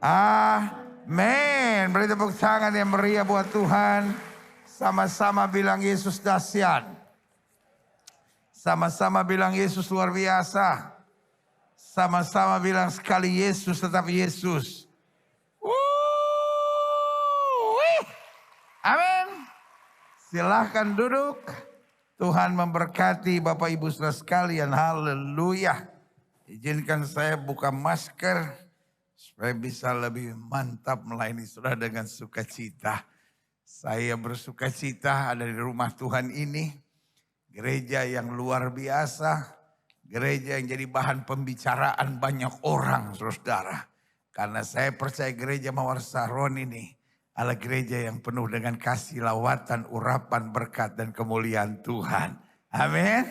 Amin. Beri tepuk tangan yang meriah buat Tuhan. Sama-sama bilang Yesus dahsyat. Sama-sama bilang Yesus luar biasa. Sama-sama bilang sekali Yesus tetap Yesus. Amin. Silahkan duduk. Tuhan memberkati Bapak Ibu saudara sekalian. Haleluya. Izinkan saya buka masker supaya bisa lebih mantap melayani saudara dengan sukacita. Saya bersuka cita ada di rumah Tuhan ini. Gereja yang luar biasa. Gereja yang jadi bahan pembicaraan banyak orang saudara. Karena saya percaya gereja Mawar Saron ini adalah gereja yang penuh dengan kasih, lawatan, urapan, berkat, dan kemuliaan Tuhan. Amin.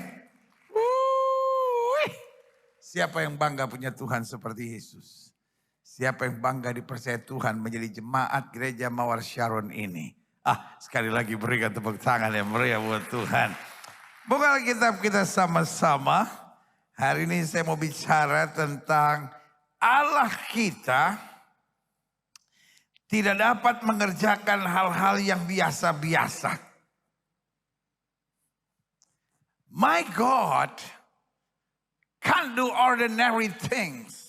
Siapa yang bangga punya Tuhan seperti Yesus? Siapa yang bangga dipercaya Tuhan menjadi jemaat gereja Mawar Sharon ini? Sekali lagi berikan tepuk tangan yang meriah buat Tuhan. Buka Alkitab kita sama-sama. Hari ini saya mau bicara tentang Allah kita tidak dapat mengerjakan hal-hal yang biasa-biasa. My God can't do ordinary things.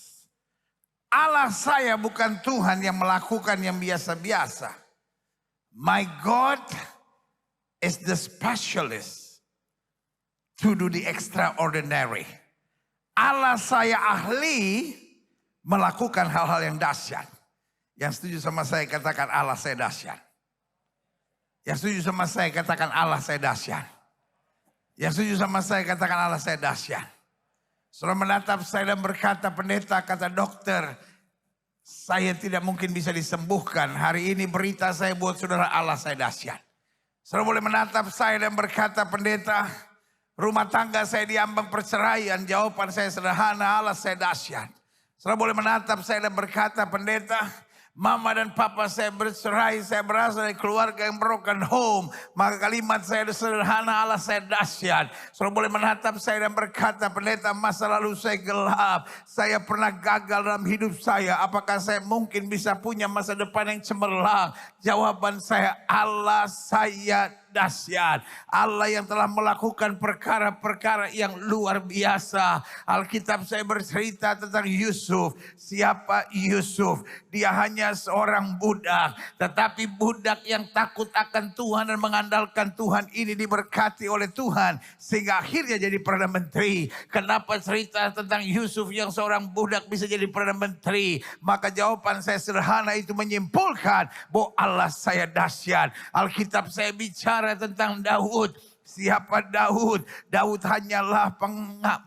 Allah saya bukan Tuhan yang melakukan yang biasa-biasa. My God is the specialist to do the extraordinary. Allah saya ahli melakukan hal-hal yang dahsyat. Yang setuju sama saya katakan Allah saya dahsyat. Yang setuju sama saya katakan Allah saya dahsyat. Yang setuju sama saya katakan Allah saya dahsyat. Saudara menatap saya dan berkata, pendeta, kata dokter, saya tidak mungkin bisa disembuhkan. Hari ini berita saya buat saudara, Allah saya dahsyat. Saudara boleh menatap saya dan berkata, pendeta, rumah tangga saya diambang perceraian. Jawaban saya sederhana, Allah saya dahsyat. Saudara boleh menatap saya dan berkata, pendeta, mama dan papa saya bercerai, saya berasal dari keluarga yang broken home. Maka kalimat saya sederhana, Allah saya dahsyat. Saudara boleh menatap saya dan berkata, pendeta, masa lalu saya gelap. Saya pernah gagal dalam hidup saya. Apakah saya mungkin bisa punya masa depan yang cemerlang? Jawaban saya, Allah saya dahsyat. Allah yang telah melakukan perkara-perkara yang luar biasa. Alkitab saya bercerita tentang Yusuf. Siapa Yusuf? Dia hanya seorang budak. Tetapi budak yang takut akan Tuhan dan mengandalkan Tuhan ini diberkati oleh Tuhan. Sehingga akhirnya jadi Perdana Menteri. Kenapa cerita tentang Yusuf yang seorang budak bisa jadi Perdana Menteri? Maka jawaban saya sederhana, itu menyimpulkan bahwa Allah saya dahsyat. Alkitab saya bicara tentang Daud. Siapa Daud? Daud hanyalah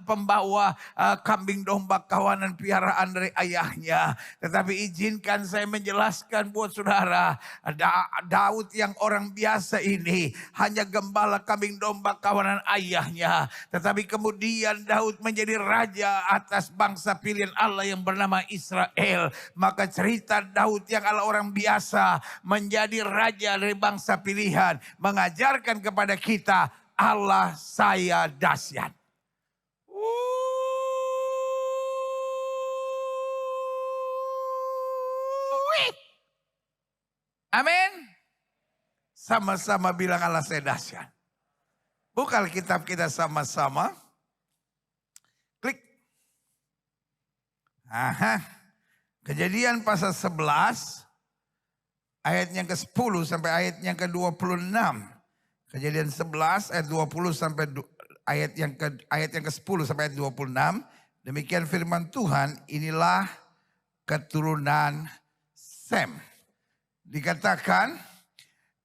pembawa kambing domba kawanan piaraan dari ayahnya. Tetapi izinkan saya menjelaskan buat saudara, Daud yang orang biasa ini hanya gembala kambing domba kawanan ayahnya. Tetapi kemudian Daud menjadi raja atas bangsa pilihan Allah yang bernama Israel. Maka cerita Daud yang adalah orang biasa menjadi raja dari bangsa pilihan mengajarkan kepada kita, Allah saya dahsyat. Amin. Sama-sama bilang Allah saya dahsyat. Buka Alkitab kita sama-sama. Klik. Kejadian pasal 11. Ayat yang ke-10 sampai ayat yang ke-26. Kejadian 11 ayat 20 sampai ayat yang ke-10 sampai ayat 26. Demikian firman Tuhan, inilah keturunan Sem. Dikatakan,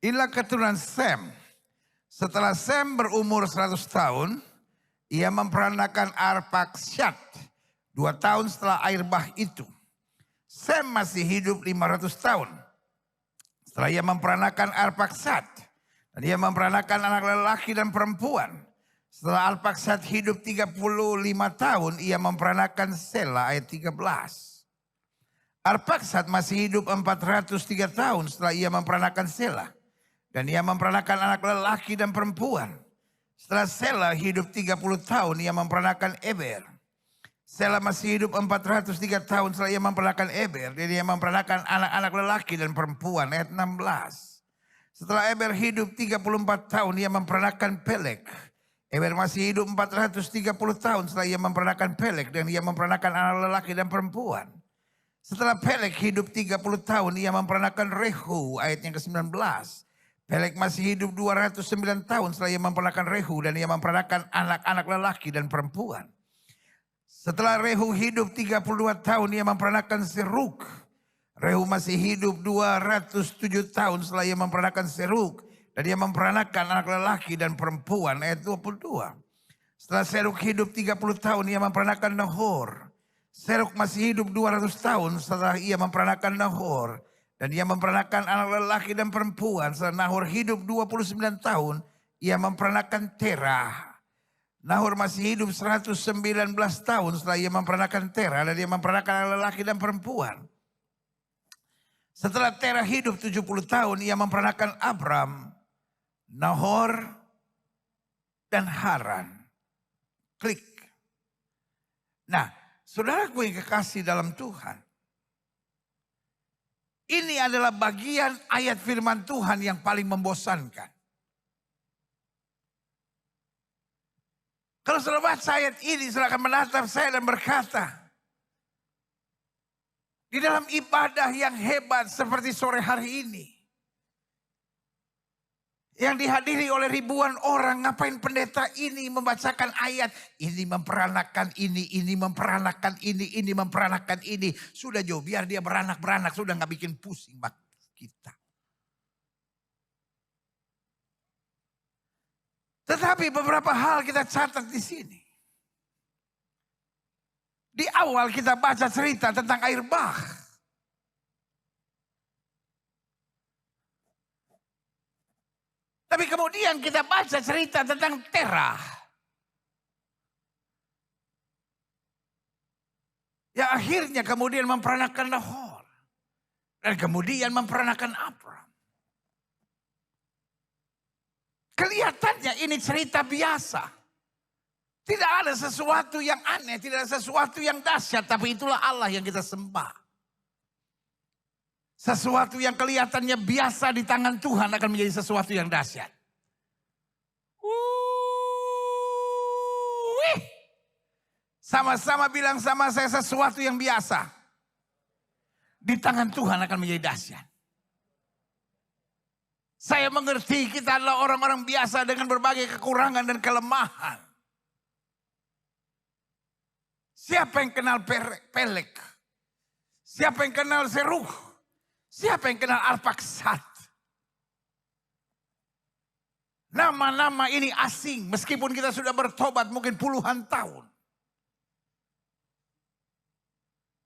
inilah keturunan Sem. Setelah Sem berumur 100 tahun, ia memperanakan Arpaksyad 2 tahun setelah air bah itu. Sem masih hidup 500 tahun. Setelah ia memperanakan Arpaksyad, dan ia memperanakan anak lelaki dan perempuan. Setelah Arpaksyad hidup 35 tahun, ia memperanakan Sela, ayat 13. Arpaksyad masih hidup 403 tahun setelah ia memperanakan Sela. Dan ia memperanakan anak lelaki dan perempuan. Setelah Sela hidup 30 tahun, ia memperanakan Eber. Sela masih hidup 403 tahun setelah ia memperanakan Eber. Dan ia memperanakan anak-anak lelaki dan perempuan. Ayat 16. Setelah Eber hidup 34 tahun ia memperanakan Peleg. Eber masih hidup 430 tahun setelah ia memperanakan Peleg. Dan ia memperanakan anak lelaki dan perempuan. Setelah Peleg hidup 30 tahun ia memperanakan Rehu. Ayat yang ke-19. Peleg masih hidup 209 tahun setelah ia memperanakan Rehu. Dan ia memperanakan anak-anak lelaki dan perempuan. Setelah Rehu hidup 32 tahun ia memperanakan Serug. Rehu masih hidup 207 tahun setelah ia memperanakan Serug. Dan ia memperanakan anak lelaki dan perempuan. Ayat 22. Setelah Serug hidup 30 tahun ia memperanakan Nahor. Serug masih hidup 200 tahun setelah ia memperanakan Nahor. Dan ia memperanakan anak lelaki dan perempuan. Setelah Nahor hidup 29 tahun ia memperanakan Terah. Nahor masih hidup 119 tahun setelah ia memperanakan Terah dan ia memperanakan lelaki dan perempuan. Setelah Terah hidup 70 tahun ia memperanakan Abram, Nahor, dan Haran. Klik. Nah, saudaraku yang kekasih dalam Tuhan. Ini adalah bagian ayat firman Tuhan yang paling membosankan. Kalau saudara baca ayat ini, saudara akan menatap saya dan berkata, di dalam ibadah yang hebat seperti sore hari ini, yang dihadiri oleh ribuan orang, ngapain pendeta ini membacakan ayat, ini memperanakan ini memperanakan ini memperanakan ini. Sudah jauh, biar dia beranak-beranak, sudah gak bikin pusing kita. Tetapi beberapa hal kita catat di sini. Di awal kita baca cerita tentang air bah. Tapi kemudian kita baca cerita tentang Terah. Yang akhirnya kemudian memperanakan Nahor. Dan kemudian memperanakan Abram. Kelihatannya ini cerita biasa. Tidak ada sesuatu yang aneh, tidak ada sesuatu yang dahsyat. Tapi itulah Allah yang kita sembah. Sesuatu yang kelihatannya biasa di tangan Tuhan akan menjadi sesuatu yang dahsyat. Sama-sama bilang sama saya, sesuatu yang biasa di tangan Tuhan akan menjadi dahsyat. Saya mengerti kita adalah orang-orang biasa dengan berbagai kekurangan dan kelemahan. Siapa yang kenal Peleg? Siapa yang kenal Serug? Siapa yang kenal Arpaksad? Nama-nama ini asing meskipun kita sudah bertobat mungkin puluhan tahun.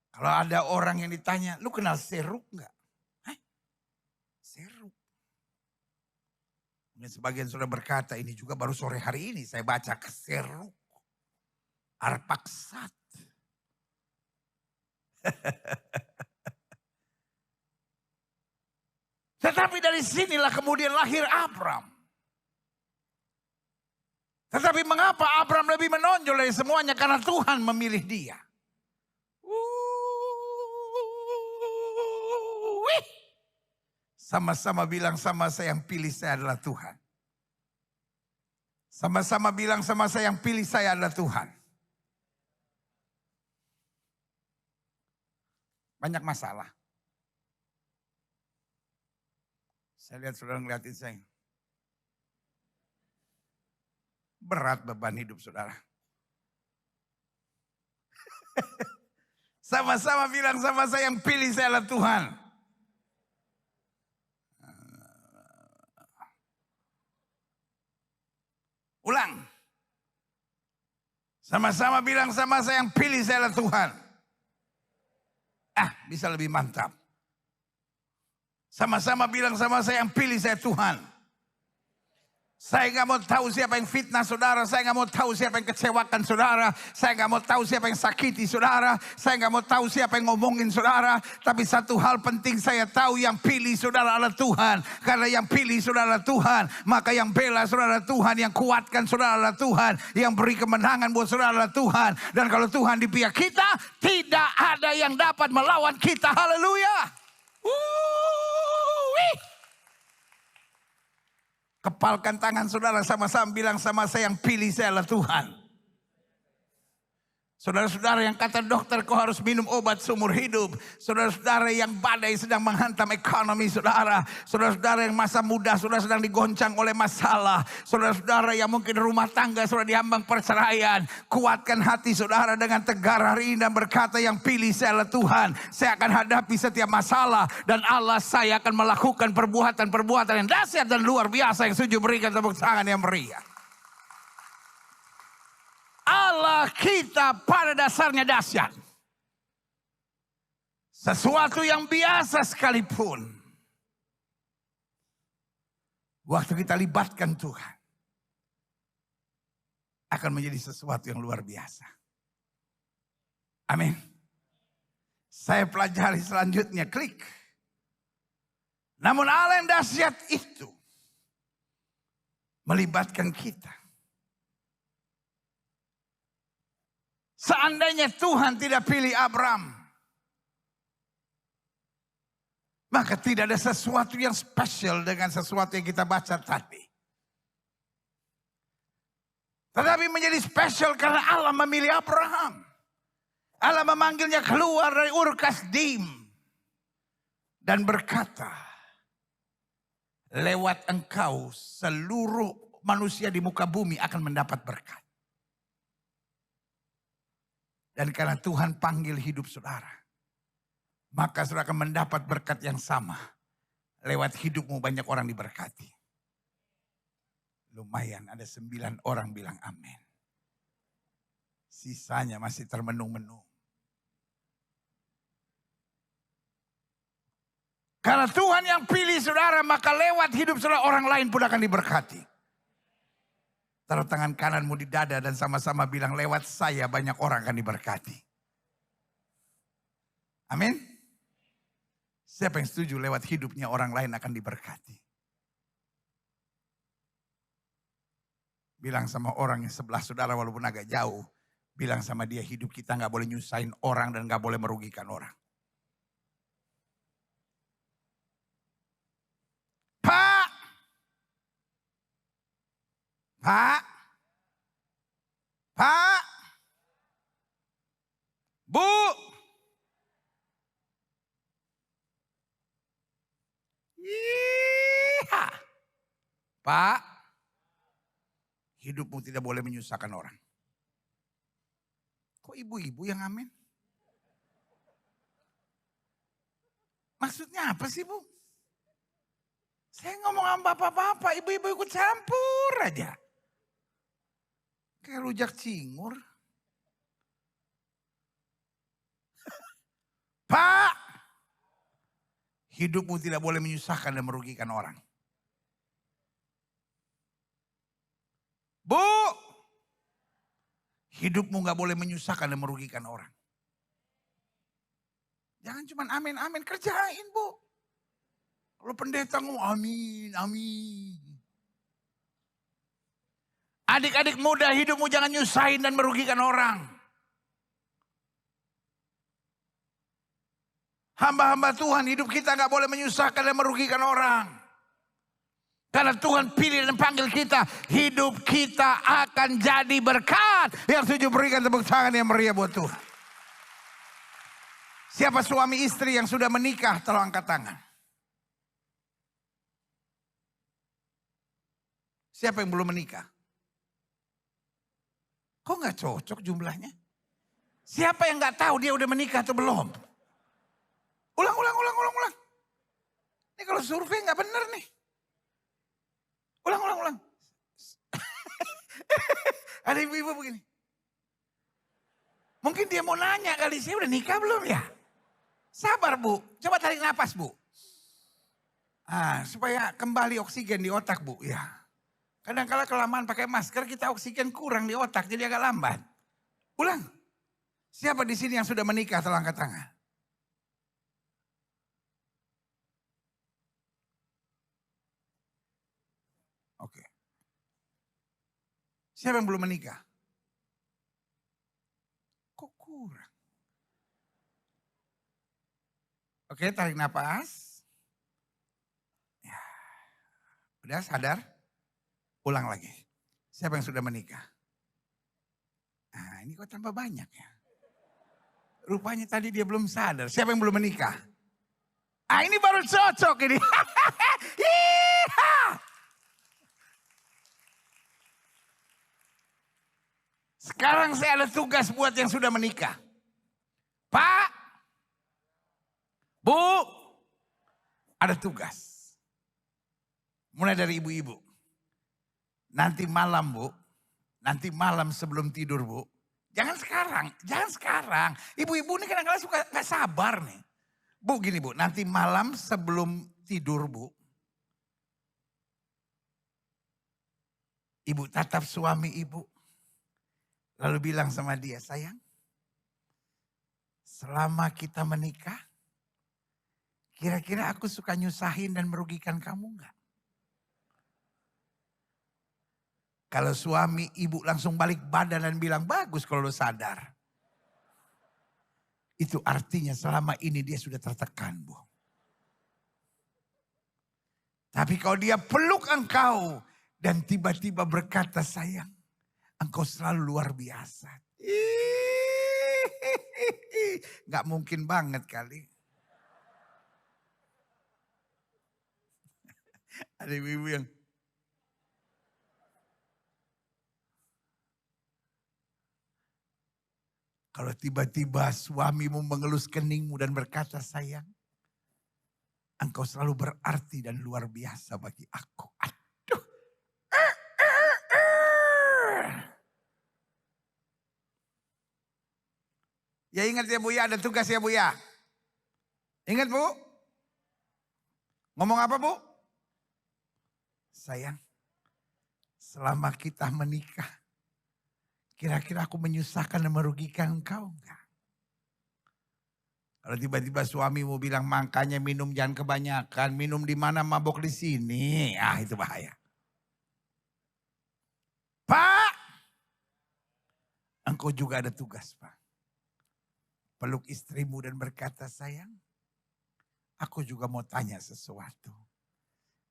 Kalau ada orang yang ditanya, lu kenal Serug enggak? Serug. Sebagian sudah berkata, ini juga baru sore hari ini saya baca ke Serug, Arpaksad. Tetapi dari sinilah kemudian lahir Abram. Tetapi mengapa Abram lebih menonjol dari semuanya? Karena Tuhan memilih dia. Sama-sama bilang sama saya, yang pilih saya adalah Tuhan. Sama-sama bilang sama saya, yang pilih saya adalah Tuhan. Banyak masalah. Saya lihat saudara ngeliatin saya. Berat beban hidup saudara. Sama-sama bilang sama saya, yang pilih saya adalah Tuhan. Ulang. Sama-sama bilang sama saya, yang pilih saya adalah Tuhan. Bisa lebih mantap. Sama-sama bilang sama saya, yang pilih saya Tuhan. Ulang. Sama-sama bilang sama saya, yang pilih saya adalah Tuhan. bisa lebih mantap. Sama-sama bilang sama saya, yang pilih saya Tuhan. Bisa lebih mantap. Sama-sama bilang sama saya, yang pilih saya Tuhan. Bisa lebih mantap. Sama-sama bilang sama saya, yang pilih saya Tuhan. Bisa lebih mantap. Sama-sama bilang sama saya, yang pilih saya Tuhan. Saya nggak mau tahu siapa yang fitnah saudara. Saya nggak mau tahu siapa yang kecewakan saudara. Saya nggak mau tahu siapa yang sakiti saudara. Saya nggak mau tahu siapa yang ngomongin saudara. Tapi satu hal penting saya tahu, yang pilih saudara adalah Tuhan. Karena yang pilih saudara adalah Tuhan. Maka yang bela saudara adalah Tuhan. Yang kuatkan saudara adalah Tuhan. Yang beri kemenangan buat saudara adalah Tuhan. Dan kalau Tuhan di pihak kita, tidak ada yang dapat melawan kita. Haleluya. Kepalkan tangan saudara, sama-sama bilang sama saya, yang pilih saya adalah Tuhan. Saudara-saudara yang kata dokter kau harus minum obat seumur hidup. Saudara-saudara yang badai sedang menghantam ekonomi saudara. Saudara-saudara yang masa muda saudara sedang digoncang oleh masalah. Saudara-saudara yang mungkin rumah tangga saudara diambang perceraian. Kuatkan hati saudara dengan tegar hari ini dan berkata, yang pilih saya adalah Tuhan. Saya akan hadapi setiap masalah. Dan Allah saya akan melakukan perbuatan-perbuatan yang dahsyat dan luar biasa. Yang setuju berikan tepuk tangan yang meriah. Allah kita pada dasarnya dahsyat. Sesuatu yang biasa sekalipun, waktu kita libatkan Tuhan, akan menjadi sesuatu yang luar biasa. Amin. Saya pelajari selanjutnya, klik. Namun Allah yang dahsyat itu melibatkan kita. Seandainya Tuhan tidak pilih Abraham, maka tidak ada sesuatu yang spesial dengan sesuatu yang kita baca tadi. Tetapi menjadi spesial karena Allah memilih Abraham. Allah memanggilnya keluar dari Ur Kasdim dan berkata, lewat engkau seluruh manusia di muka bumi akan mendapat berkat. Dan karena Tuhan panggil hidup saudara, maka saudara akan mendapat berkat yang sama. Lewat hidupmu banyak orang diberkati. Lumayan, ada 9 orang bilang amin. Sisanya masih termenung-menung. Karena Tuhan yang pilih saudara, maka lewat hidup saudara orang lain pun akan diberkati. Taruh tangan kananmu di dada dan sama-sama bilang, lewat saya banyak orang akan diberkati. Amin. Siapa yang setuju lewat hidupnya orang lain akan diberkati? Bilang sama orang yang sebelah saudara walaupun agak jauh. Bilang sama dia, hidup kita gak boleh nyusahin orang dan gak boleh merugikan orang. Pak, Bu, Pak, hidupmu tidak boleh menyusahkan orang. Kok ibu-ibu yang amin? Maksudnya apa sih, Bu? Saya ngomong sama bapak-bapak, ibu-ibu ikut campur aja. Kayak rujak cingur. Pak, hidupmu tidak boleh menyusahkan dan merugikan orang. Bu, hidupmu gak boleh menyusahkan dan merugikan orang. Jangan cuma amin-amin, kerjain, Bu. Kalau pendeta ngomong amin, amin. Adik-adik muda, hidupmu jangan nyusahin dan merugikan orang. Hamba-hamba Tuhan, hidup kita gak boleh menyusahkan dan merugikan orang. Karena Tuhan pilih dan panggil kita, hidup kita akan jadi berkat. Yang setuju berikan tepuk tangan yang meriah buat Tuhan. Siapa suami istri yang sudah menikah, tolong angkat tangan. Siapa yang belum menikah? Kok gak cocok jumlahnya? Siapa yang gak tahu dia udah menikah atau belum? Ulang. Ini kalau survei gak bener nih. Ulang. Ada ibu-ibu begini. Mungkin dia mau nanya kali, saya udah nikah belum ya? Sabar, Bu. Coba tarik napas, Bu. Supaya kembali oksigen di otak, Bu. Ya. Kadang-kala kelamaan pakai masker, kita oksigen kurang di otak, jadi agak lambat. Ulang. Siapa di sini yang sudah menikah, tolong angkat tangan. Oke. Siapa yang belum menikah? Kok kurang? Oke, tarik napas. Ya. Udah sadar? Ulang lagi. Siapa yang sudah menikah? Nah, ini kok tambah banyak ya. Rupanya tadi dia belum sadar. Siapa yang belum menikah? Ah, ini baru cocok ini. Sekarang saya ada tugas buat yang sudah menikah. Pak, Bu, ada tugas. Mulai dari ibu-ibu. Nanti malam, Bu. Nanti malam sebelum tidur, Bu. Jangan sekarang. Ibu-ibu ini kadang-kadang suka gak sabar nih. Bu gini, Bu, nanti malam sebelum tidur, Bu. Ibu tatap suami ibu. Lalu bilang sama dia, sayang, selama kita menikah, kira-kira aku suka nyusahin dan merugikan kamu enggak? Kalau suami ibu langsung balik badan dan bilang, bagus kalau lo sadar. Itu artinya selama ini dia sudah tertekan, Bu. Tapi kalau dia peluk engkau dan tiba-tiba berkata, sayang, engkau selalu luar biasa. Gak mungkin banget kali. Ada ibu-ibu yang kalau tiba-tiba suamimu mengelus keningmu dan berkata, sayang, engkau selalu berarti dan luar biasa bagi aku. Aduh. Ya ingat ya Bu ya, ada tugas ya Bu ya. Ingat Bu? Ngomong apa Bu? Sayang, selama kita menikah, kira-kira aku menyusahkan dan merugikan engkau enggak? Kalau tiba-tiba suamimu bilang, makanya minum jangan kebanyakan, minum di mana mabok di sini. Ah, itu bahaya. Pak, engkau juga ada tugas, Pak. Peluk istrimu dan berkata, sayang, aku juga mau tanya sesuatu.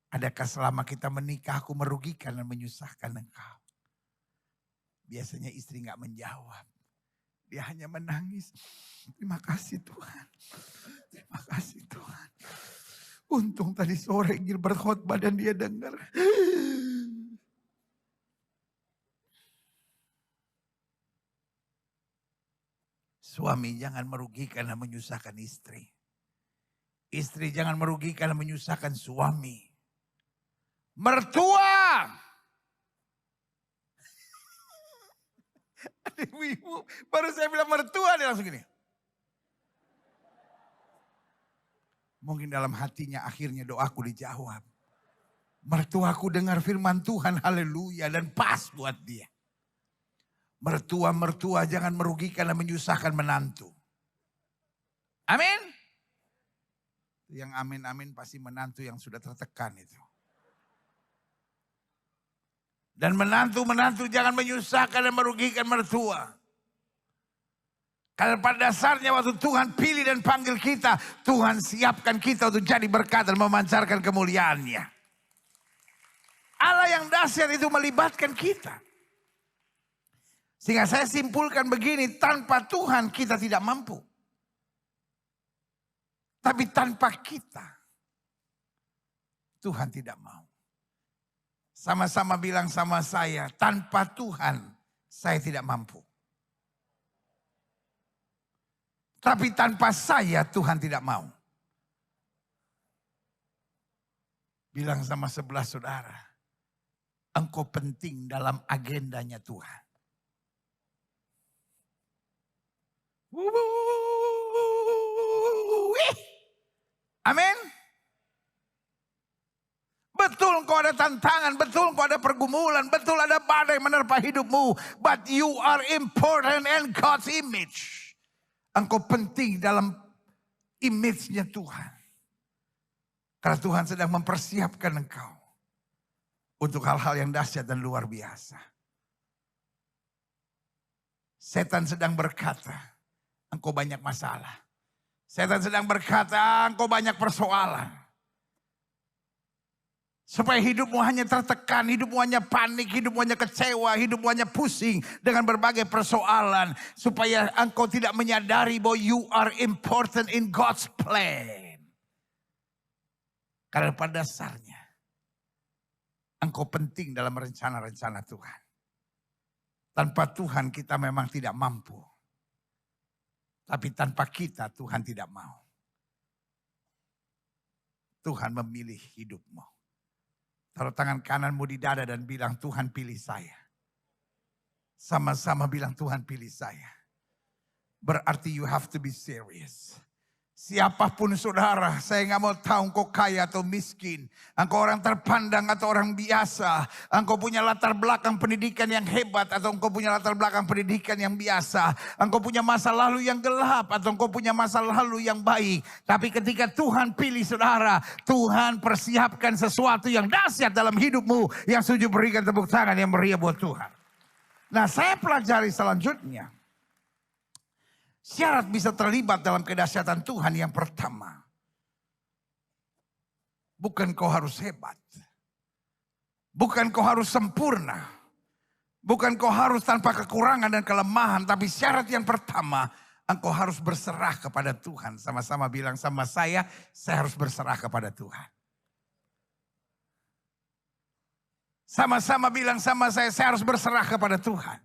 Adakah selama kita menikah aku merugikan dan menyusahkan engkau? Biasanya istri gak menjawab. Dia hanya menangis. Terima kasih Tuhan. Terima kasih Tuhan. Untung tadi sore Gilbert khotbah dan dia dengar. Suami jangan merugikan dan menyusahkan istri. Istri jangan merugikan dan menyusahkan suami. Mertua. Ada ibu-ibu, baru saya bilang mertua dia langsung gini. Mungkin dalam hatinya akhirnya doaku dijawab. Mertuaku dengar firman Tuhan, haleluya, dan pas buat dia. Mertua jangan merugikan dan menyusahkan menantu. Amin. Yang amin-amin pasti menantu yang sudah tertekan itu. Dan menantu jangan menyusahkan dan merugikan mertua. Karena pada dasarnya waktu Tuhan pilih dan panggil kita, Tuhan siapkan kita untuk jadi berkat dan memancarkan kemuliaannya. Allah yang dahsyat itu melibatkan kita. Sehingga saya simpulkan begini, tanpa Tuhan kita tidak mampu. Tapi tanpa kita, Tuhan tidak mau. Sama-sama bilang sama saya, tanpa Tuhan saya tidak mampu. Tapi tanpa saya Tuhan tidak mau. Bilang sama sebelah saudara, engkau penting dalam agendanya Tuhan. Amin. Betul engkau ada tantangan, betul engkau ada pergumulan, betul ada badai menerpa hidupmu. But you are important in God's image. Engkau penting dalam image-nya Tuhan. Karena Tuhan sedang mempersiapkan engkau untuk hal-hal yang dahsyat dan luar biasa. Setan sedang berkata, engkau banyak masalah. Setan sedang berkata, engkau banyak persoalan. Supaya hidupmu hanya tertekan, hidupmu hanya panik, hidupmu hanya kecewa, hidupmu hanya pusing dengan berbagai persoalan. Supaya engkau tidak menyadari bahwa you are important in God's plan. Karena pada dasarnya engkau penting dalam rencana-rencana Tuhan. Tanpa Tuhan kita memang tidak mampu. Tapi tanpa kita Tuhan tidak mau. Tuhan memilih hidupmu. Taruh tangan kananmu di dada dan bilang, Tuhan pilih saya. Sama-sama bilang, Tuhan pilih saya. Berarti you have to be serious. Siapapun saudara, saya nggak mau tahu engkau kaya atau miskin. Engkau orang terpandang atau orang biasa. Engkau punya latar belakang pendidikan yang hebat atau engkau punya latar belakang pendidikan yang biasa. Engkau punya masa lalu yang gelap atau engkau punya masa lalu yang baik. Tapi ketika Tuhan pilih saudara, Tuhan persiapkan sesuatu yang dahsyat dalam hidupmu. Yang setuju berikan tepuk tangan yang meriah buat Tuhan. Nah, saya pelajari selanjutnya. Syarat bisa terlibat dalam kedahsyatan Tuhan yang pertama. Bukan kau harus hebat. Bukan kau harus sempurna. Bukan kau harus tanpa kekurangan dan kelemahan. Tapi syarat yang pertama, engkau harus berserah kepada Tuhan. Sama-sama bilang sama saya harus berserah kepada Tuhan. Sama-sama bilang sama saya harus berserah kepada Tuhan.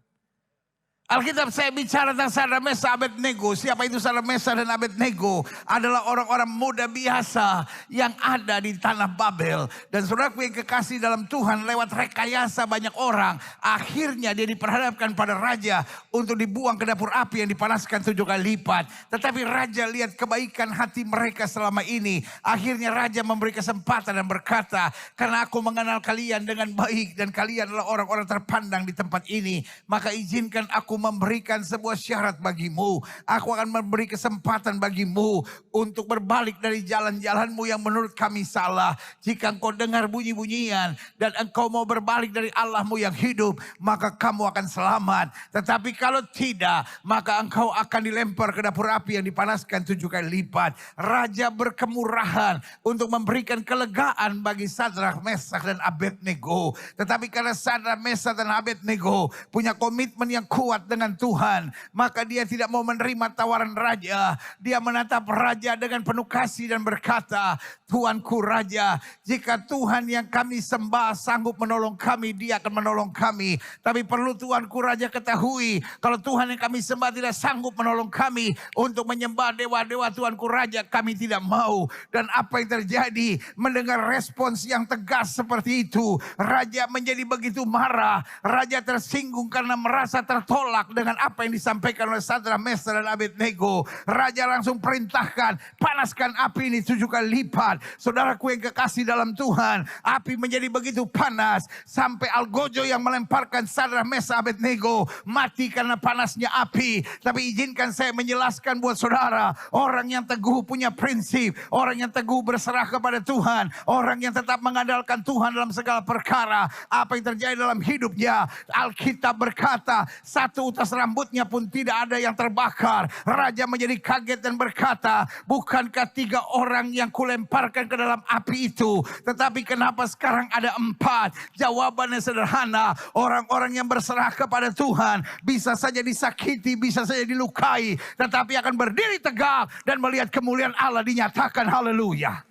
Alkitab saya bicara tentang Sadrak Mesak Abednego. Siapa itu Sadrak Mesak dan Abednego? Adalah orang-orang muda biasa yang ada di tanah Babel. Dan saudaraku yang kekasih dalam Tuhan, lewat rekayasa banyak orang, akhirnya dia diperhadapkan pada raja untuk dibuang ke dapur api yang dipanaskan 7 kali lipat. Tetapi raja lihat kebaikan hati mereka selama ini. Akhirnya raja memberi kesempatan dan berkata, karena aku mengenal kalian dengan baik dan kalian adalah orang-orang terpandang di tempat ini, maka izinkan aku memberikan sebuah syarat bagimu. Aku akan memberi kesempatan bagimu untuk berbalik dari jalan-jalanmu yang menurut kami salah. Jika engkau dengar bunyi-bunyian dan engkau mau berbalik dari Allahmu yang hidup, maka kamu akan selamat. Tetapi kalau tidak, maka engkau akan dilempar ke dapur api yang dipanaskan 7 kali lipat. Raja berkemurahan untuk memberikan kelegaan bagi Sadrak, Mesak dan Abednego. Tetapi karena Sadrak, Mesak dan Abednego punya komitmen yang kuat dengan Tuhan, maka dia tidak mau menerima tawaran raja. Dia menatap raja dengan penuh kasih dan berkata, Tuanku raja, jika Tuhan yang kami sembah sanggup menolong kami, dia akan menolong kami. Tapi perlu Tuanku raja ketahui, kalau Tuhan yang kami sembah tidak sanggup menolong kami untuk menyembah dewa-dewa Tuanku raja, kami tidak mau. Dan apa yang terjadi? Mendengar respons yang tegas seperti itu, raja menjadi begitu marah. Raja tersinggung karena merasa tertolak dengan apa yang disampaikan oleh Sadrak, Mesak dan Abednego. Raja langsung perintahkan, panaskan api ini 7 kali lipat. Saudaraku yang kekasih dalam Tuhan, api menjadi begitu panas sampai algojo yang melemparkan Sadrak, Mesak, Abednego mati karena panasnya api. Tapi izinkan saya menjelaskan buat saudara, orang yang teguh punya prinsip, orang yang teguh berserah kepada Tuhan, orang yang tetap mengandalkan Tuhan dalam segala perkara. Apa yang terjadi dalam hidupnya, Alkitab berkata, satu utas rambutnya pun tidak ada yang terbakar. Raja menjadi kaget dan berkata, bukankah 3 orang yang kulemparkan ke dalam api itu? Tetapi kenapa sekarang ada 4? Jawabannya sederhana, orang-orang yang berserah kepada Tuhan bisa saja disakiti, bisa saja dilukai, tetapi akan berdiri tegak dan melihat kemuliaan Allah dinyatakan. Haleluya.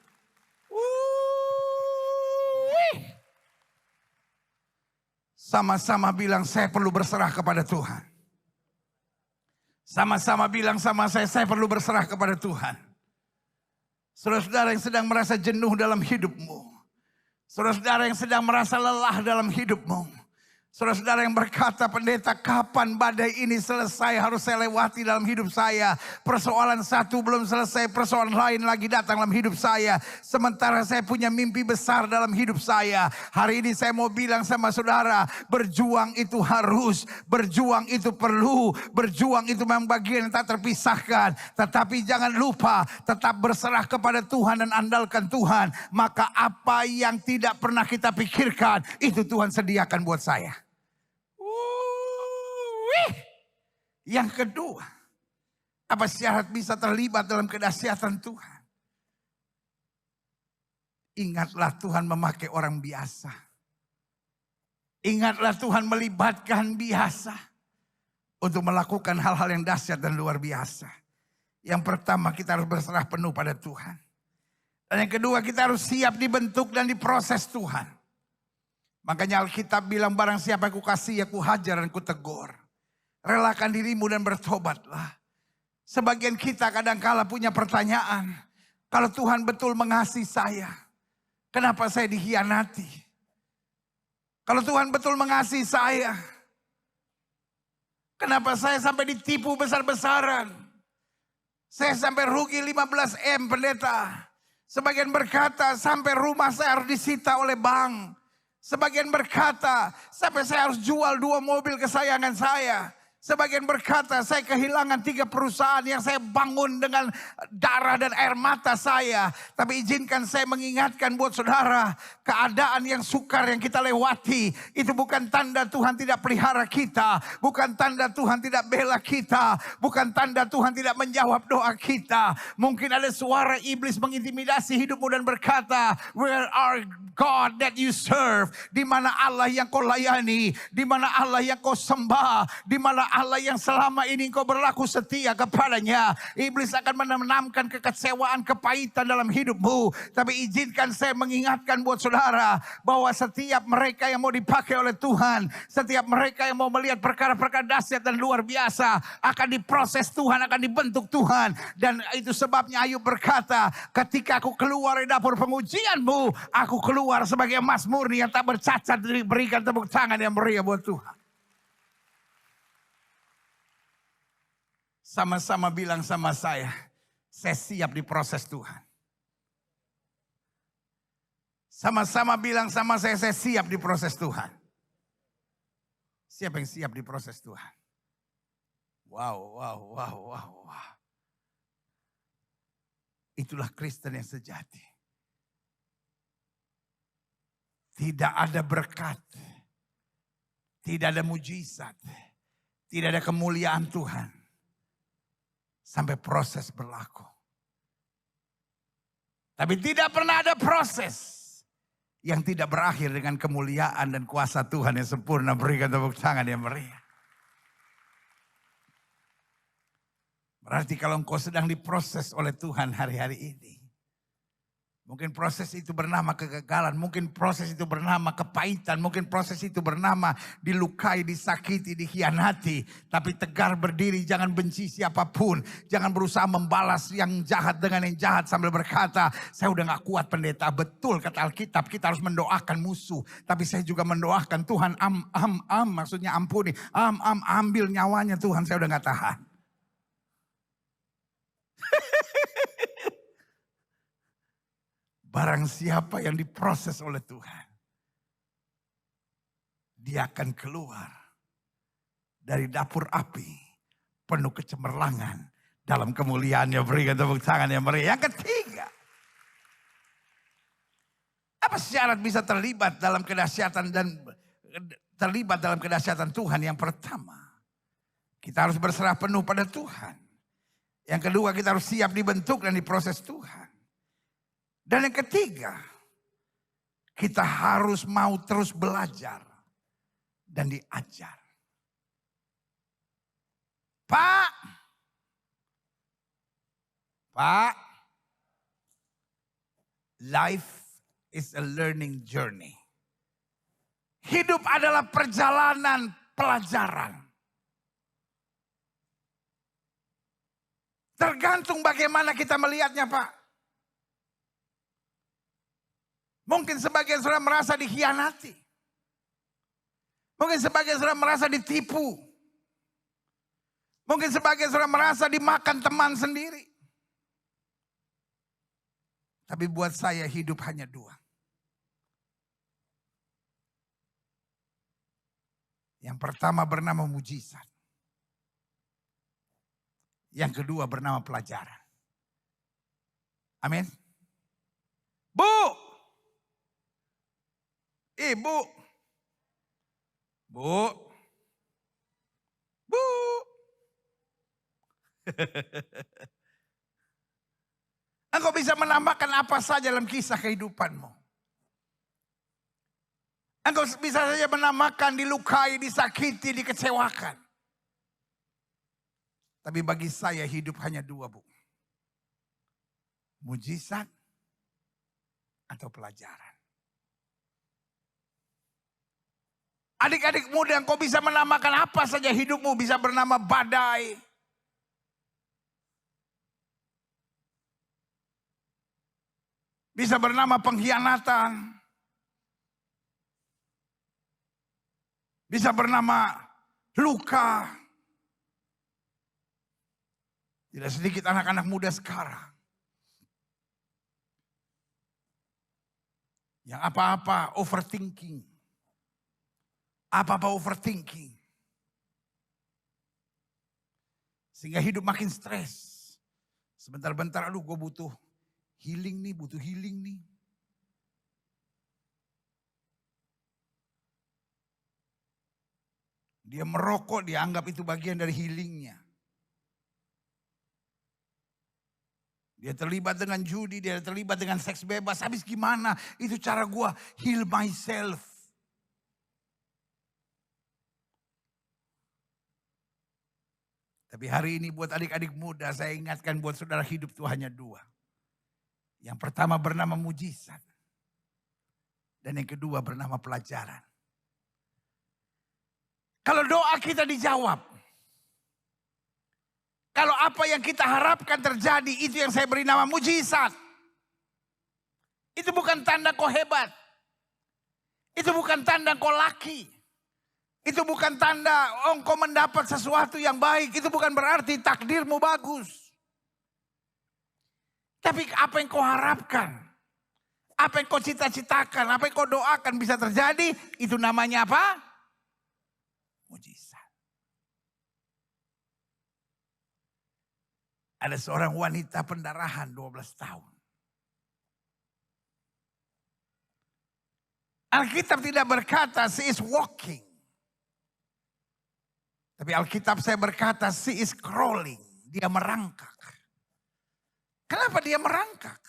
Sama-sama bilang, saya perlu berserah kepada Tuhan. Sama-sama bilang sama saya perlu berserah kepada Tuhan. Saudara-saudara yang sedang merasa jenuh dalam hidupmu. Saudara-saudara yang sedang merasa lelah dalam hidupmu. Saudara-saudara yang berkata, pendeta, kapan badai ini selesai, harus saya lewati dalam hidup saya. Persoalan satu belum selesai, persoalan lain lagi datang dalam hidup saya. Sementara saya punya mimpi besar dalam hidup saya. Hari ini saya mau bilang sama saudara, berjuang itu harus, berjuang itu perlu, berjuang itu memang bagian yang tak terpisahkan. Tetapi jangan lupa, tetap berserah kepada Tuhan dan andalkan Tuhan. Maka apa yang tidak pernah kita pikirkan, itu Tuhan sediakan buat saya. Yang kedua, apa syarat bisa terlibat dalam kedahsyatan Tuhan? Ingatlah Tuhan memakai orang biasa. Ingatlah Tuhan melibatkan biasa untuk melakukan hal-hal yang dahsyat dan luar biasa. Yang pertama, kita harus berserah penuh pada Tuhan. Dan yang kedua, kita harus siap dibentuk dan diproses Tuhan. Makanya Alkitab bilang, barang siapa aku kasih, aku hajar dan aku tegur. Relakan dirimu dan bertobatlah. Sebagian kita kadang-kala punya pertanyaan. Kalau Tuhan betul mengasihi saya, kenapa saya dikhianati? Kalau Tuhan betul mengasihi saya, kenapa saya sampai ditipu besar-besaran? Saya sampai rugi 15 M, pendeta. Sebagian berkata, sampai rumah saya harus disita oleh bank. Sebagian berkata, sampai saya harus jual 2 mobil kesayangan saya. Sebagian berkata, saya kehilangan 3 perusahaan yang saya bangun dengan darah dan air mata saya. Tapi izinkan saya mengingatkan buat saudara, keadaan yang sukar yang kita lewati, itu bukan tanda Tuhan tidak pelihara kita. Bukan tanda Tuhan tidak bela kita. Bukan tanda Tuhan tidak menjawab doa kita. Mungkin ada suara iblis mengintimidasi hidupmu dan berkata, where are God that you serve? Di mana Allah yang kau layani? Di mana Allah yang kau sembah? Di mana Allah yang selama ini kau berlaku setia kepadanya? Iblis akan menanamkan kekecewaan, kepahitan dalam hidupmu. Tapi izinkan saya mengingatkan buat saudara, bahwa setiap mereka yang mau dipakai oleh Tuhan, setiap mereka yang mau melihat perkara-perkara dahsyat dan luar biasa, akan diproses Tuhan, akan dibentuk Tuhan. Dan itu sebabnya Ayub berkata, ketika aku keluar dari dapur pengujianmu, aku keluar sebagai emas murni yang tak bercacat. Berikan tepuk tangan yang meriah buat Tuhan. Sama-sama bilang sama saya siap diproses Tuhan. Sama-sama bilang sama saya siap diproses Tuhan. Siapa yang siap diproses Tuhan? Wow. Itulah Kristen yang sejati. Tidak ada berkat, tidak ada mujizat, tidak ada kemuliaan Tuhan sampai proses berlaku. Tapi tidak pernah ada proses yang tidak berakhir dengan kemuliaan dan kuasa Tuhan yang sempurna. Berikan tepuk tangan yang meriah. Berarti kalau engkau sedang diproses oleh Tuhan hari-hari ini, mungkin proses itu bernama kegagalan, mungkin proses itu bernama kepahitan, mungkin proses itu bernama dilukai, disakiti, dikhianati. Tapi tegar berdiri, jangan benci siapapun. Jangan berusaha membalas yang jahat dengan yang jahat sambil berkata, saya udah gak kuat pendeta. Betul kata Alkitab, kita harus mendoakan musuh. Tapi saya juga mendoakan Tuhan maksudnya ampuni. Ambil nyawanya Tuhan, saya udah gak tahan. Barang siapa yang diproses oleh Tuhan, dia akan keluar dari dapur api penuh kecemerlangan dalam kemuliaannya. Berikan tepuk tangan yang meriah. Yang ketiga, apa syarat bisa terlibat dalam kedahsyatan Tuhan? Yang pertama, kita harus berserah penuh pada Tuhan. Yang kedua, kita harus siap dibentuk dan diproses Tuhan. Dan yang ketiga, kita harus mau terus belajar dan diajar. Pak, life is a learning journey. Hidup adalah perjalanan pelajaran. Tergantung bagaimana kita melihatnya, Pak. Mungkin sebagian saudara merasa dikhianati. Mungkin sebagian saudara merasa ditipu. Mungkin sebagian saudara merasa dimakan teman sendiri. Tapi buat saya hidup hanya dua. Yang pertama bernama mujizat. Yang kedua bernama pelajaran. Amin. Bu. Ibu. Bu. Bu. Engkau bisa menambahkan apa saja dalam kisah kehidupanmu. Engkau bisa saja menamakan, dilukai, disakiti, dikecewakan. Tapi bagi saya hidup hanya dua, Bu. Mujizat atau pelajaran. Adik-adik muda, engkau bisa menamakan apa saja hidupmu. Bisa bernama badai. Bisa bernama pengkhianatan. Bisa bernama luka. Tidak sedikit anak-anak muda sekarang yang apa-apa overthinking. Apa-apa overthinking. Sehingga hidup makin stres. Sebentar-bentar, aduh gue butuh healing nih. Dia merokok, dianggap itu bagian dari healingnya. Dia terlibat dengan judi, dia terlibat dengan seks bebas. Habis gimana? Itu cara gue heal myself. Tapi hari ini buat adik-adik muda, saya ingatkan buat saudara, hidup itu hanya dua. Yang pertama bernama mujizat. Dan yang kedua bernama pelajaran. Kalau doa kita dijawab. Kalau apa yang kita harapkan terjadi, itu yang saya beri nama mujizat. Itu bukan tanda kau hebat. Itu bukan tanda kau laki. Itu bukan tanda engkau mendapat sesuatu yang baik. Itu bukan berarti takdirmu bagus. Tapi apa yang kau harapkan, apa yang kau cita-citakan, apa yang kau doakan bisa terjadi, itu namanya apa? Mujizat. Ada seorang wanita pendarahan 12 tahun. Alkitab tidak berkata she is walking. Tapi Alkitab saya berkata she is crawling. Dia merangkak. Kenapa dia merangkak?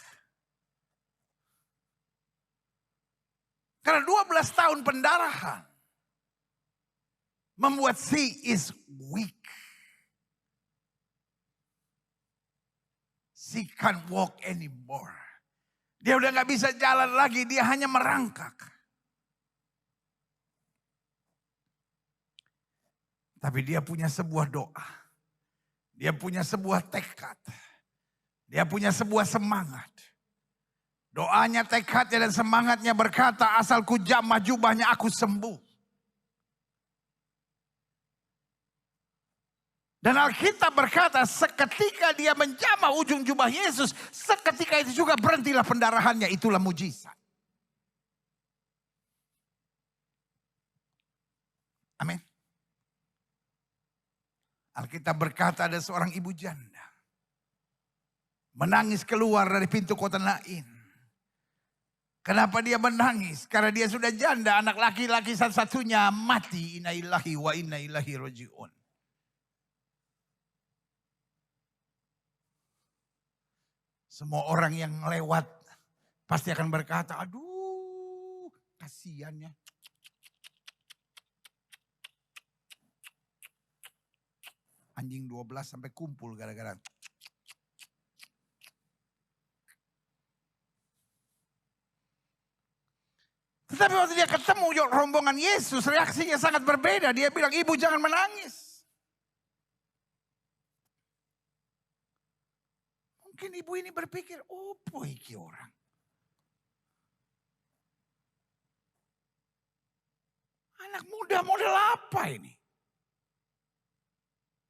Karena 12 tahun pendarahan membuat she is weak. She can't walk anymore. Dia udah gak bisa jalan lagi, dia hanya merangkak. Tapi dia punya sebuah doa. Dia punya sebuah tekad. Dia punya sebuah semangat. Doanya, tekadnya dan semangatnya berkata, asal ku jamah jubahnya aku sembuh. Dan Alkitab berkata seketika dia menjamah ujung jubah Yesus, seketika itu juga berhentilah pendarahannya, itulah mujizat. Amin. Alkitab berkata ada seorang ibu janda menangis keluar dari pintu kota Nain. Kenapa dia menangis? Karena dia sudah janda, anak laki-laki satu-satunya mati. Inna lillahi wa inna ilaihi raji'un. Semua orang yang lewat pasti akan berkata, aduh kasihannya. Anjing 12 sampai kumpul gara-gara. Tetapi waktu dia ketemu rombongan Yesus, reaksinya sangat berbeda. Dia bilang, ibu jangan menangis. Mungkin ibu ini berpikir, oh iki orang. Anak muda model apa ini?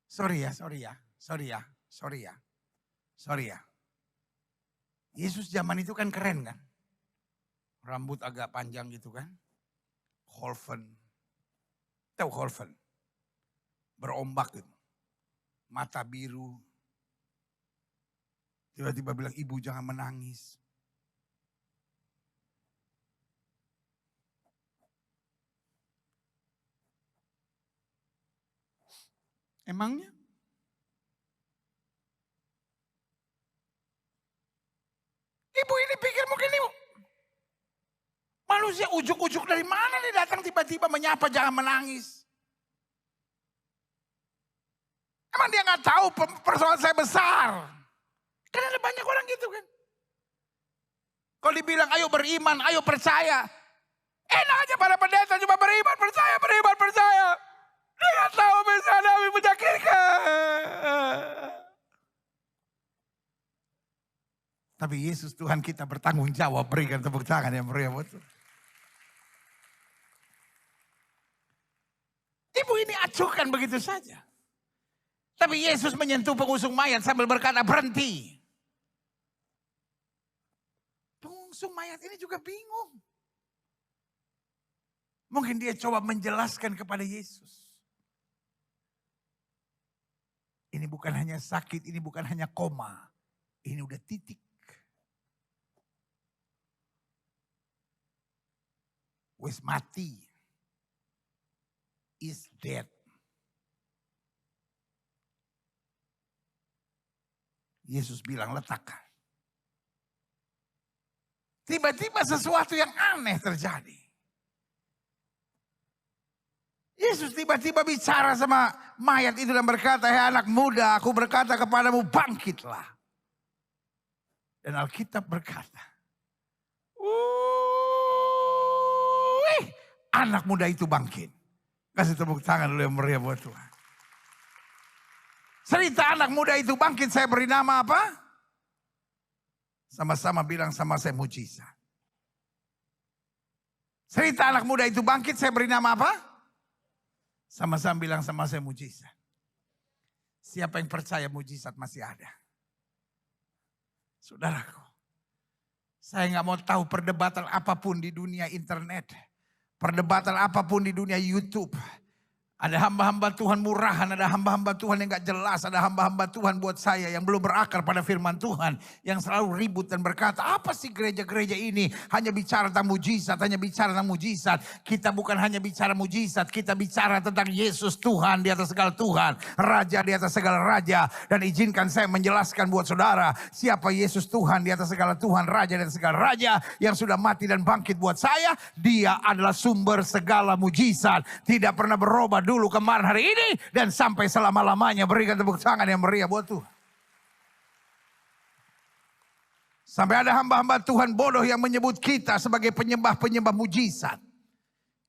Sorry ya. Yesus zaman itu kan keren kan. Rambut agak panjang gitu kan. Holven. Tahu Holven? Berombak gitu. Mata biru. Tiba-tiba bilang, ibu jangan menangis. Emangnya? Ibu ini pikir mungkin ibu. Manusia ujuk-ujuk dari mana nih datang tiba-tiba menyapa jangan menangis. Emang dia gak tahu persoalan saya besar. Kan ada banyak orang gitu kan. Kalau dibilang ayo beriman, ayo percaya. Enak aja para pendeta cuma beriman, percaya. Dia gak tahu bisa Nabi menyakitkan. Tapi Yesus Tuhan kita bertanggung jawab, berikan tepuk tangan yang meriah buat Tuhan. Ibu ini acuhkan begitu saja. Tapi Yesus menyentuh pengusung mayat sambil berkata berhenti. Pengusung mayat ini juga bingung. Mungkin dia coba menjelaskan kepada Yesus. Ini bukan hanya sakit, ini bukan hanya koma. Ini udah titik. Wis mati. Is dead. Yesus bilang letakkan. Tiba-tiba sesuatu yang aneh terjadi. Yesus tiba-tiba bicara sama mayat itu dan berkata, "Hei anak muda, aku berkata kepadamu bangkitlah." Dan Alkitab berkata, anak muda itu bangkit. Kasih tepuk tangan dulu yang meriah buat Tuhan. Cerita anak muda itu bangkit saya beri nama apa? Sama-sama bilang sama saya mujizat. Cerita anak muda itu bangkit saya beri nama apa? Sama-sama bilang sama saya mujizat. Siapa yang percaya mujizat masih ada? Saudaraku, saya gak mau tahu perdebatan apapun di dunia internet. Perdebatan apapun di dunia YouTube. Ada hamba-hamba Tuhan murahan, ada hamba-hamba Tuhan yang gak jelas, ada hamba-hamba Tuhan buat saya yang belum berakar pada firman Tuhan. Yang selalu ribut dan berkata, apa sih gereja-gereja ini? Hanya bicara tentang mujizat, hanya bicara tentang mujizat. Kita bukan hanya bicara mujizat, kita bicara tentang Yesus Tuhan di atas segala Tuhan. Raja di atas segala raja. Dan izinkan saya menjelaskan buat saudara, siapa Yesus Tuhan di atas segala Tuhan, Raja di atas segala raja. Yang sudah mati dan bangkit buat saya, dia adalah sumber segala mujizat. Tidak pernah berubah dulu kemarin hari ini dan sampai selama-lamanya. Berikan tepuk tangan yang meriah buat Tuhan. Sampai ada hamba-hamba Tuhan bodoh yang menyebut kita sebagai penyembah-penyembah mujizat.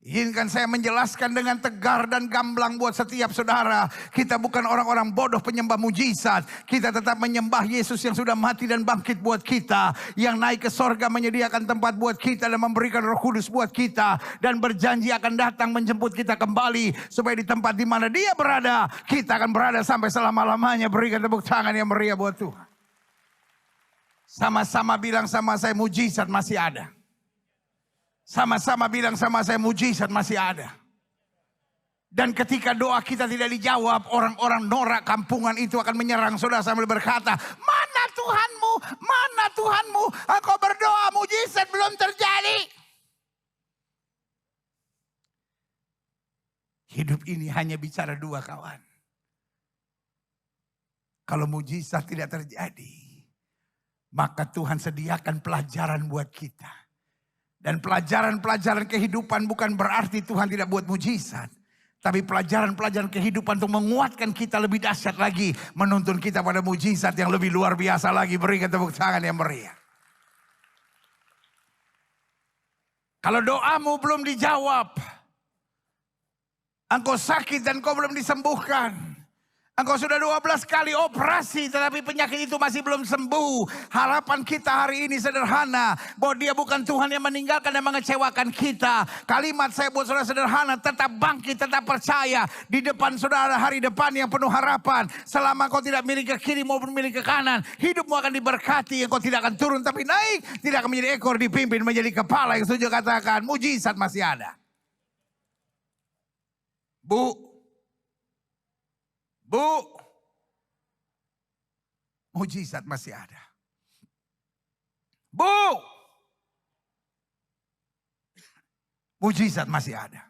Izinkan saya menjelaskan dengan tegar dan gamblang buat setiap saudara. Kita bukan orang-orang bodoh penyembah mujizat. Kita tetap menyembah Yesus yang sudah mati dan bangkit buat kita. Yang naik ke sorga menyediakan tempat buat kita dan memberikan Roh Kudus buat kita. Dan berjanji akan datang menjemput kita kembali. Supaya di tempat di mana dia berada, kita akan berada sampai selama-lamanya. Berikan tepuk tangan yang meriah buat Tuhan. Sama-sama bilang sama saya, mujizat masih ada. Sama-sama bilang sama saya, mujizat masih ada. Dan ketika doa kita tidak dijawab, orang-orang norak kampungan itu akan menyerang saudara sambil berkata, mana Tuhanmu? Mana Tuhanmu? Aku berdoa mujizat belum terjadi. Hidup ini hanya bicara dua kawan. Kalau mujizat tidak terjadi, maka Tuhan sediakan pelajaran buat kita. Dan pelajaran-pelajaran kehidupan bukan berarti Tuhan tidak buat mujizat. Tapi pelajaran-pelajaran kehidupan untuk menguatkan kita lebih dahsyat lagi. Menuntun kita pada mujizat yang lebih luar biasa lagi. Berikan tepuk tangan yang meriah. Kalau doamu belum dijawab. Engkau sakit dan kau belum disembuhkan. Engkau sudah 12 kali operasi tetapi penyakit itu masih belum sembuh. Harapan kita hari ini sederhana. Bahwa dia bukan Tuhan yang meninggalkan dan mengecewakan kita. Kalimat saya buat saudara sederhana. Tetap bangkit, tetap percaya. Di depan saudara hari depan yang penuh harapan. Selama kau tidak miring ke kiri maupun miring ke kanan. Hidupmu akan diberkati. Engkau tidak akan turun tapi naik. Tidak akan menjadi ekor, dipimpin menjadi kepala. Yang setuju katakan mujizat masih ada. Bu, mujizat masih ada. Bu, mujizat masih ada.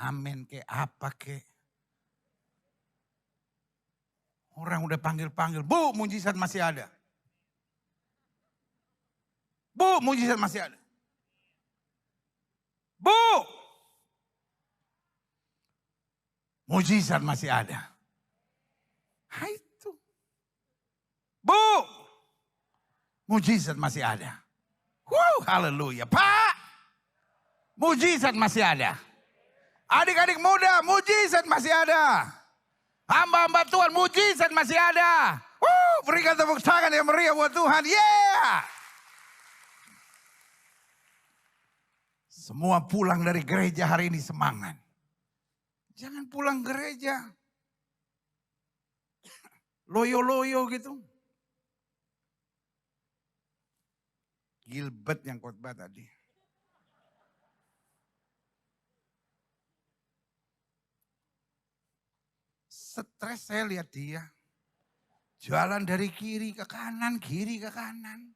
Amin ke apa ke? Orang udah panggil-panggil, Bu, mujizat masih ada. Bu, mujizat masih ada. Bu, mujizat masih ada. Hai itu. Bu, mujizat masih ada. Haleluya. Pak, mujizat masih ada. Adik-adik muda, mujizat masih ada. Hamba-hamba Tuhan, mujizat masih ada. Berikan tepuk tangan yang meriah buat Tuhan. Yeah. Semua pulang dari gereja hari ini semangat. Jangan pulang gereja loyo-loyo gitu. Gilbert yang khotbah tadi. Stres saya lihat dia. Jalan dari kiri ke kanan, kiri ke kanan.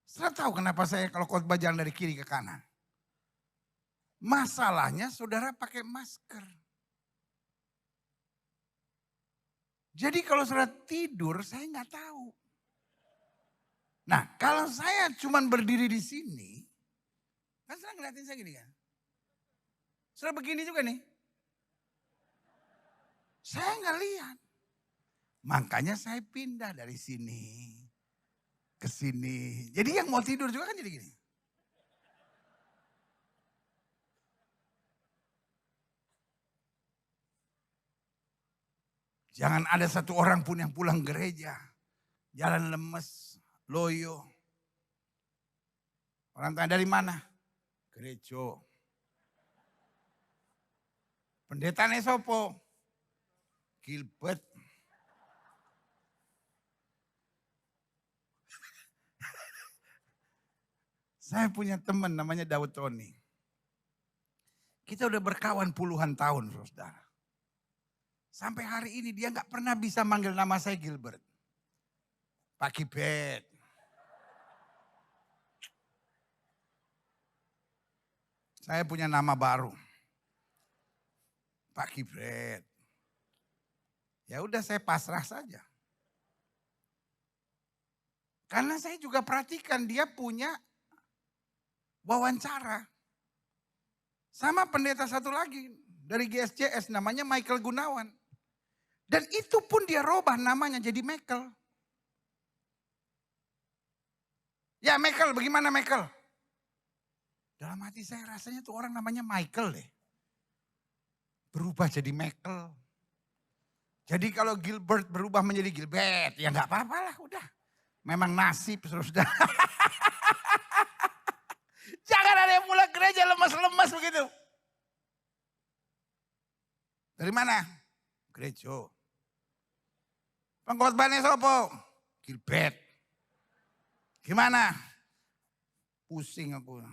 Saya tahu kenapa saya kalau khotbah jalan dari kiri ke kanan. Masalahnya saudara pakai masker. Jadi kalau saudara tidur saya nggak tahu. Nah kalau saya cuma berdiri di sini. Kan saudara ngeliatin saya gini kan. Saudara begini juga nih. Saya nggak lihat. Makanya saya pindah dari sini ke sini. Jadi yang mau tidur juga kan jadi gini. Jangan ada satu orang pun yang pulang gereja. Jalan lemes, loyo. Orang tanya dari mana? Gereja. Pendetane sopo? Gilbert. Saya punya teman namanya Daud Tony. Kita udah berkawan puluhan tahun, saudara. Sampai hari ini dia nggak pernah bisa manggil nama saya Gilbert. Pak Gilbert. Saya punya nama baru. Pak Gilbert. Ya udah saya pasrah saja. Karena saya juga perhatikan dia punya wawancara. Sama pendeta satu lagi dari GSJS namanya Michael Gunawan. Dan itu pun dia robah namanya jadi Michael. Ya Michael, bagaimana Michael? Dalam hati saya rasanya tuh orang namanya Michael deh. Berubah jadi Michael. Jadi kalau Gilbert berubah menjadi Gilbert, ya gak apa-apa lah udah. Memang nasib sudah. Jangan ada yang pulang gereja lemas-lemas begitu. Dari mana? Gereja. Pengkhotbahnya sopo? Gilbert. Gimana? Pusing aku.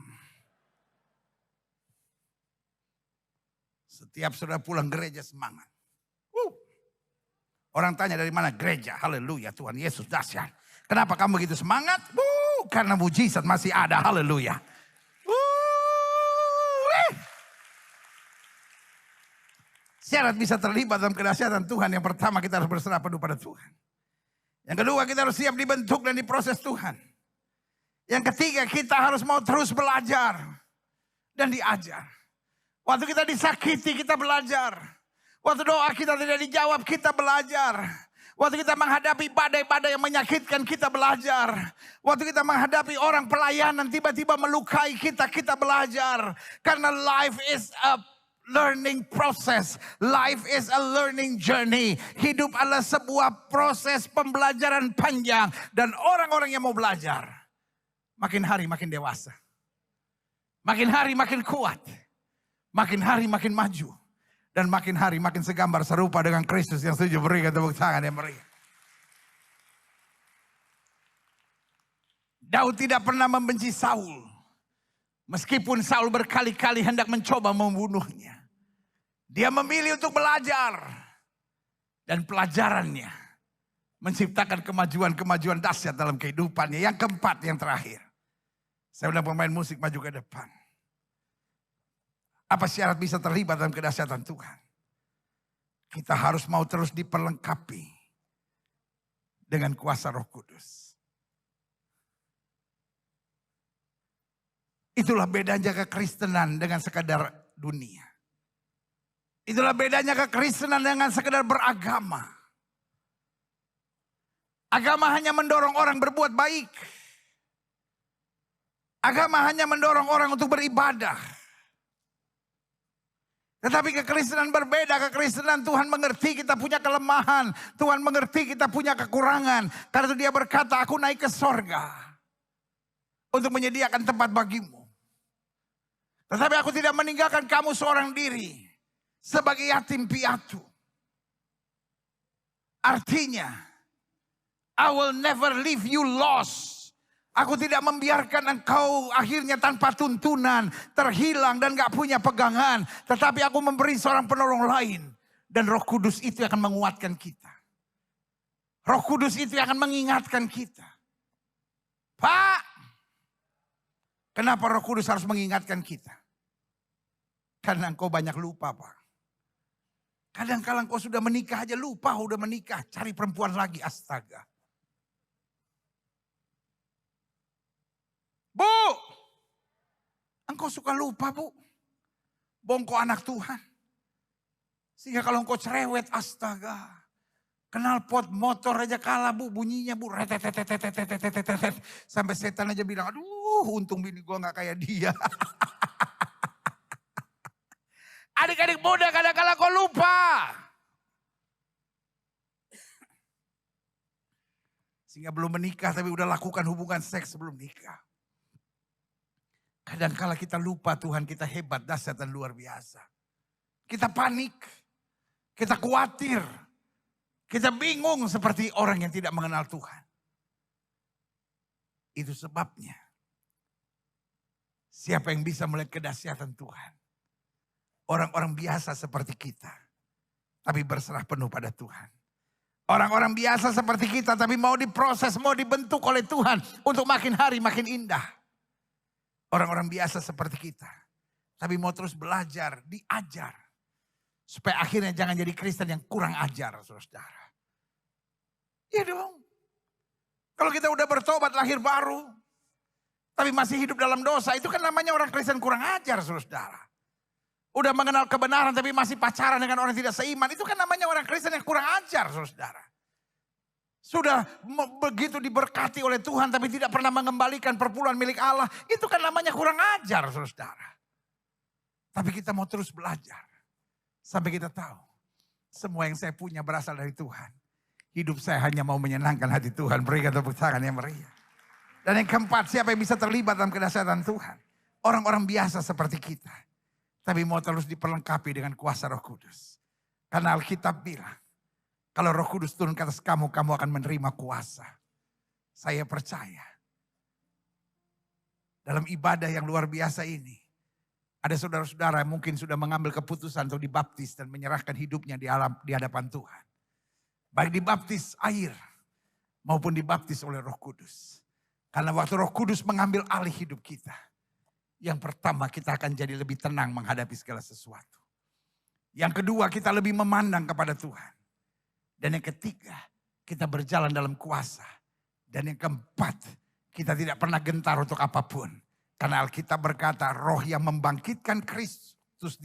Setiap saudara pulang gereja semangat. Orang tanya dari mana? Gereja. Haleluya, Tuhan Yesus dahsyat. Kenapa kamu begitu semangat? Karena mujizat masih ada. Haleluya. Syarat bisa terlibat dalam kedahsyatan Tuhan. Yang pertama kita harus berserah penuh pada Tuhan. Yang kedua kita harus siap dibentuk dan diproses Tuhan. Yang ketiga kita harus mau terus belajar dan diajar. Waktu kita disakiti kita belajar. Waktu doa kita tidak dijawab kita belajar. Waktu kita menghadapi badai-badai yang menyakitkan kita belajar. Waktu kita menghadapi orang pelayanan tiba-tiba melukai kita, kita belajar. Karena life is a learning process. Life is a learning journey. Hidup adalah sebuah proses pembelajaran panjang. Dan orang-orang yang mau belajar, makin hari makin dewasa. Makin hari makin kuat. Makin hari makin maju. Dan makin hari makin segambar serupa dengan Kristus. Yang setuju berikan tepuk tangan yang meriah. Daud tidak pernah membenci Saul. Meskipun Saul berkali-kali hendak mencoba membunuhnya. Dia memilih untuk belajar. Dan pelajarannya menciptakan kemajuan-kemajuan dahsyat dalam kehidupannya. Yang keempat, yang terakhir. Saya udah pemain musik, maju ke depan. Apa syarat bisa terlibat dalam kedahsyatan Tuhan? Kita harus mau terus diperlengkapi dengan kuasa Roh Kudus. Itulah bedanya kekristenan dengan sekadar dunia. Itulah bedanya kekristenan dengan sekadar beragama. Agama hanya mendorong orang berbuat baik. Agama hanya mendorong orang untuk beribadah. Tetapi kekristenan berbeda. Kekristenan Tuhan mengerti kita punya kelemahan. Tuhan mengerti kita punya kekurangan. Karena itu dia berkata, aku naik ke sorga untuk menyediakan tempat bagimu. Tetapi aku tidak meninggalkan kamu seorang diri sebagai yatim piatu. Artinya, I will never leave you lost. Aku tidak membiarkan engkau akhirnya tanpa tuntunan, terhilang dan gak punya pegangan. Tetapi aku memberi seorang penolong lain. Dan Roh Kudus itu akan menguatkan kita. Roh Kudus itu akan mengingatkan kita. Pak, kenapa Roh Kudus harus mengingatkan kita? Karena engkau banyak lupa, Pak. Kadang-kadang engkau sudah menikah aja lupa, udah menikah. Cari perempuan lagi, astaga. Bu, engkau suka lupa, Bu. Bongko anak Tuhan. Sehingga kalau engkau cerewet, astaga. Knalpot motor aja kalah, Bu, bunyinya, Bu. Retetetetetetetetetetet. Sampai setan aja bilang, aduh untung bini gue gak kayak dia. Adik-adik muda kadang-kadang kau lupa. Sehingga belum menikah tapi udah lakukan hubungan seks sebelum nikah. Kadang-kadang kita lupa Tuhan kita hebat, dahsyat dan luar biasa. Kita panik. Kita khawatir. Kita bingung seperti orang yang tidak mengenal Tuhan. Itu sebabnya. Siapa yang bisa melihat kedahsyatan Tuhan? Orang-orang biasa seperti kita. Tapi berserah penuh pada Tuhan. Orang-orang biasa seperti kita. Tapi mau diproses, mau dibentuk oleh Tuhan. Untuk makin hari makin indah. Orang-orang biasa seperti kita. Tapi mau terus belajar, diajar. Supaya akhirnya jangan jadi Kristen yang kurang ajar, saudara. Iya dong. Kalau kita udah bertobat lahir baru. Tapi masih hidup dalam dosa. Itu kan namanya orang Kristen kurang ajar, saudara. Udah mengenal kebenaran tapi masih pacaran dengan orang yang tidak seiman. Itu kan namanya orang Kristen yang kurang ajar, saudara. Sudah begitu diberkati oleh Tuhan tapi tidak pernah mengembalikan perpuluhan milik Allah. Itu kan namanya kurang ajar, saudara. Tapi kita mau terus belajar. Sampai kita tahu. Semua yang saya punya berasal dari Tuhan. Hidup saya hanya mau menyenangkan hati Tuhan. Berikan tepuk tangan yang meriah. Dan yang keempat, siapa yang bisa terlibat dalam kedahsyatan Tuhan? Orang-orang biasa seperti kita. Tapi mau terus diperlengkapi dengan kuasa Roh Kudus. Karena Alkitab bilang, kalau Roh Kudus turun ke atas kamu, kamu akan menerima kuasa. Saya percaya. Dalam ibadah yang luar biasa ini, ada saudara-saudara yang mungkin sudah mengambil keputusan untuk dibaptis dan menyerahkan hidupnya di hadapan Tuhan. Baik dibaptis air maupun dibaptis oleh Roh Kudus. Karena waktu Roh Kudus mengambil alih hidup kita. Yang pertama kita akan jadi lebih tenang menghadapi segala sesuatu. Yang kedua kita lebih memandang kepada Tuhan. Dan yang ketiga kita berjalan dalam kuasa. Dan yang keempat kita tidak pernah gentar untuk apapun. Karena Alkitab berkata roh yang membangkitkan Kristus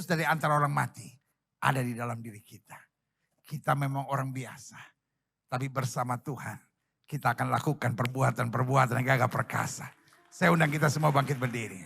dari antara orang mati. Ada di dalam diri kita. Kita memang orang biasa. Tapi bersama Tuhan. Kita akan lakukan perbuatan-perbuatan yang gagah perkasa. Saya undang kita semua bangkit berdiri.